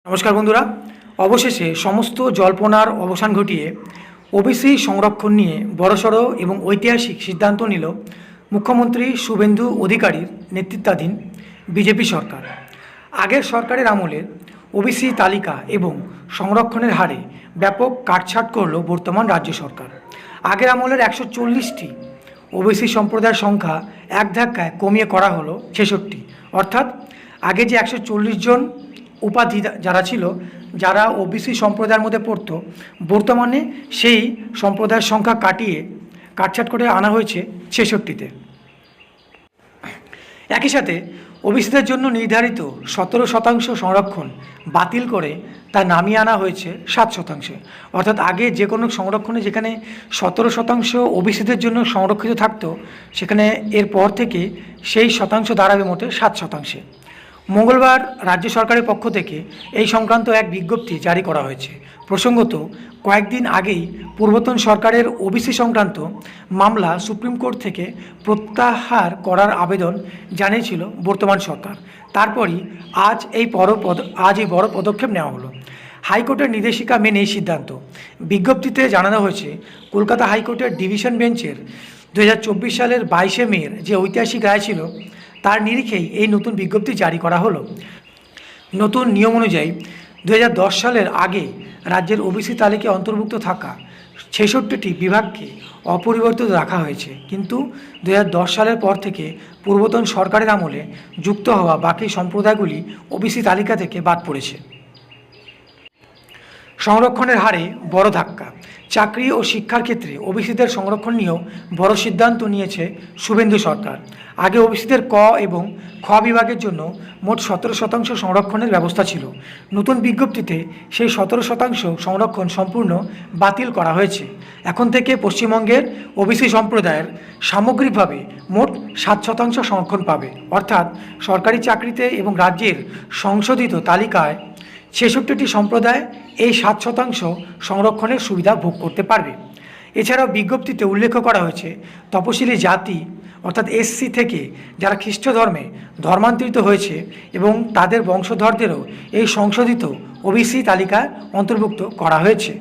নমস্কার বন্ধুরা, অবশেষে সমস্ত জল্পনার অবসান ঘটিয়ে ওবিসি সংরক্ষণ নিয়ে বড়সড় এবং ঐতিহাসিক সিদ্ধান্ত নিল মুখ্যমন্ত্রী শুভেন্দু অধিকারীর নেতৃত্বাধীন বিজেপি সরকার। আগের সরকারের আমলে ওবিসি তালিকা এবং সংরক্ষণের হারে ব্যাপক কাটছাঁট করল বর্তমান রাজ্য সরকার। আগের আমলের 140টি ওবিসি সম্প্রদায়ের সংখ্যা এক ধাক্কায় কমিয়ে করা হলো 66। অর্থাৎ আগে যে 140 জন উপাধি যারা ছিল, যারা ওবিসি সম্প্রদায়ের মধ্যে পড়তো, বর্তমানে সেই সম্প্রদায়ের সংখ্যা কাটছাঁট করে আনা হয়েছে 66তে। একই সাথে ওবিসিদের জন্য নির্ধারিত 17% সংরক্ষণ বাতিল করে তা নামিয়ে আনা হয়েছে 7%। অর্থাৎ আগে যে কোনো সংরক্ষণে যেখানে 17% ওবিসিদের জন্য সংরক্ষিত থাকতো, সেখানে এরপর থেকে সেই শতাংশ দাঁড়াবে মোটে 7%। মঙ্গলবার রাজ্য সরকারের পক্ষ থেকে এই সংক্রান্ত এক বিজ্ঞপ্তি জারি করা হয়েছে। প্রসঙ্গত, কয়েকদিন আগেই পূর্বতন সরকারের ওবিসি সংক্রান্ত মামলা সুপ্রিম কোর্ট থেকে প্রত্যাহার করার আবেদন জানিয়েছিল বর্তমান সরকার। তারপরই আজ এই বড় পদক্ষেপ নেওয়া হলো। হাইকোর্টের নির্দেশিকা মেনে এই সিদ্ধান্ত। বিজ্ঞপ্তিতে জানানো হয়েছে, কলকাতা হাইকোর্টের ডিভিশন বেঞ্চের 2024 সালের 22শে মের যে ঐতিহাসিক রায় ছিল, তার নিরিখেই এই নতুন বিজ্ঞপ্তি জারি করা হলো। নতুন নিয়ম অনুযায়ী 2010 সালের আগে রাজ্যের ওবিসি তালিকায় অন্তর্ভুক্ত থাকা 66টি বিভাগকে অপরিবর্তিত রাখা হয়েছে, কিন্তু 2010 সালের পর থেকে পূর্বতন সরকারের আমলে যুক্ত হওয়া বাকি সম্প্রদায়গুলি ওবিসি তালিকা থেকে বাদ পড়েছে। সংরক্ষণের হারে বড় ধাক্কা। চাকরি ও শিক্ষার ক্ষেত্রে ওবিসিদের সংরক্ষণ নিয়েও বড় সিদ্ধান্ত নিয়েছে শুভেন্দু সরকার। আগে ওবিসিদের ক এবং খ বিভাগের জন্য মোট 17% সংরক্ষণের ব্যবস্থা ছিল। নতুন বিজ্ঞপ্তিতে সেই 17% সংরক্ষণ সম্পূর্ণ বাতিল করা হয়েছে। এখন থেকে পশ্চিমবঙ্গের ওবিসি সম্প্রদায়ের সামগ্রিকভাবে মোট 7% সংরক্ষণ পাবে। অর্থাৎ সরকারি চাকরিতে এবং রাজ্যের সংশোধিত তালিকায় 66টি সম্প্রদায় এই 7% সংরক্ষণের সুবিধা ভোগ করতে পারবে। এছাড়াও বিজ্ঞপ্তিতে উল্লেখ করা হয়েছে, তপশিলি জাতি অর্থাৎ এসসি থেকে যারা খ্রিস্ট ধর্মে ধর্মান্তরিত হয়েছে এবং তাদের বংশধরদেরও এই সংশোধিত ওবিসি তালিকায় অন্তর্ভুক্ত করা হয়েছে।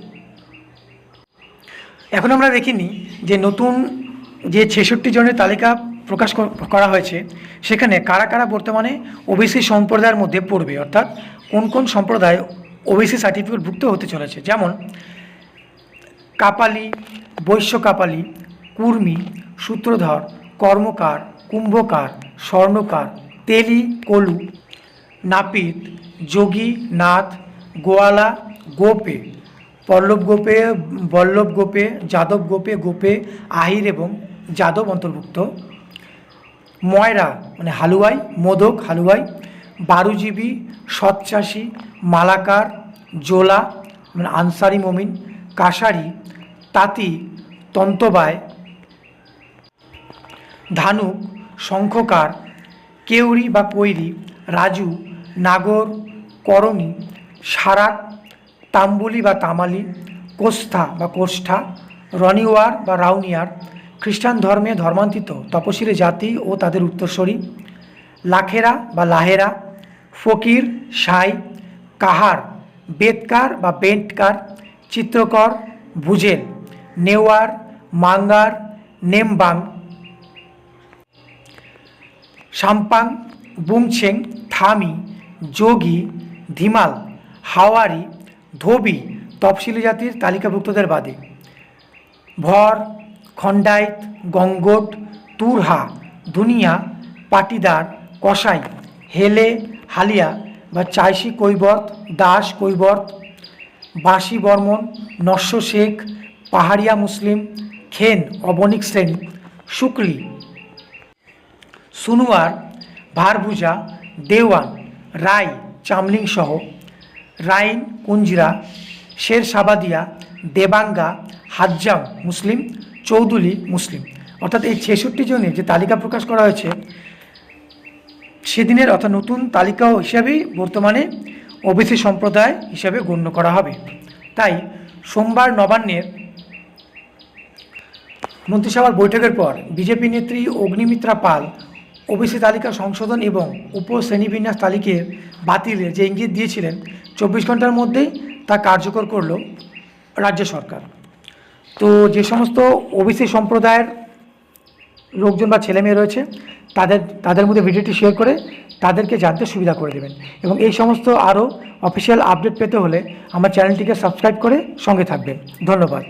এখন আমরা দেখিনি যে নতুন যে 66 জনের তালিকা প্রকাশ করা হয়েছে, সেখানে কারা কারা বর্তমানে ওবিসি সম্প্রদায়ের মধ্যে পড়বে, অর্থাৎ কোন কোন সম্প্রদায় ওবিসি সার্টিফিকেটভুক্ত হতে চলেছে। যেমন কাপালি, বৈশ্য কাপালি, কুর্মী, সূত্রধর, কর্মকার, কুম্ভকার, স্বর্ণকার, তেলি, কলু, নাপিত, যোগী, নাথ, গোয়ালা, গোপে, পল্লব গোপে, বল্লভ গোপে, যাদব গোপে, আহির এবং যাদব অন্তর্ভুক্ত। ময়রা মানে হালুয়াই, মোদক হালুয়াই, বারুজীবী, সৎচাষী, মালাকার, জোলা মানে আনসারি মমিন, কাশারি, তাঁতি, তন্তবায়, ধানুক, শঙ্খকার, কেউরি বা কৈরি, রাজু, নাগর, করণী, সারাক, তাম্বুলি বা তামালি, কোস্থা বা কোষ্ঠা, রনিওয়ার বা রাউনিয়ার, খ্রিস্টান ধর্মে ধর্মান্তরিত তপশিলি জাতি ও তাদের উত্তরসূরি, লাখেরা বা লাহেরা, ফকির, সাই, কাহার, বেতকার বা বেন্টকার, চিত্রকর, ভুজেল, নেওয়ার, মাঙ্গার, নেমবাং, সাম্পাং, বুংছেং, থামি, যোগী, ধিমাল, হাওয়ারি, ধোবি তফসিলি জাতির তালিকাভুক্তদের বাদে। ভর, খণ্ডাইত, গঙ্গট, তুরহা, দুনিয়া, পাটিদার, কসাই, হেলে, হালিয়া বা চাইশি কৈবর্ত, দাস কৈবর্ত, বাসি বর্মন, নস্য শেখ, পাহাড়িয়া মুসলিম, খেন অবনিক শ্রেণী, শুক্লি, সুনুয়ার, ভারভুজা, দেওয়ান, রাই, চামলিং সহ, রাইন, কুঞ্জরা, শের সাবাদিয়া, দেবাঙ্গা, হাজ্জাম মুসলিম, চৌধুরী মুসলিম। অর্থাৎ এই 66 জনের যে তালিকা প্রকাশ করা হয়েছে, সেদিনের অর্থাৎ নতুন তালিকা হিসাবেই বর্তমানে ওবিসি সম্প্রদায় হিসাবে গণ্য করা হবে। তাই সোমবার নবান্নের মন্ত্রিসভার বৈঠকের পর বিজেপি নেত্রী অগ্নিমিত্রা পাল ওবিসি তালিকা সংশোধন এবং উপশ্রেণীবিন্যাস তালিকা বাতিলের যে ইঙ্গিত দিয়েছিলেন 24 ঘন্টার মধ্যেই তা কার্যকর করল রাজ্য সরকার। তো যে সমস্ত ওবিসি সম্প্রদায়ের লোকজন বা ছেলেমেয়ে রয়েছে তাদের মধ্যে ভিডিওটি শেয়ার করে তাদেরকে জানতে সুবিধা করে দেবেন। এবং এই সমস্ত আরও অফিসিয়াল আপডেট পেতে হলে আমার চ্যানেলটিকে সাবস্ক্রাইব করে সঙ্গে থাকবেন। ধন্যবাদ।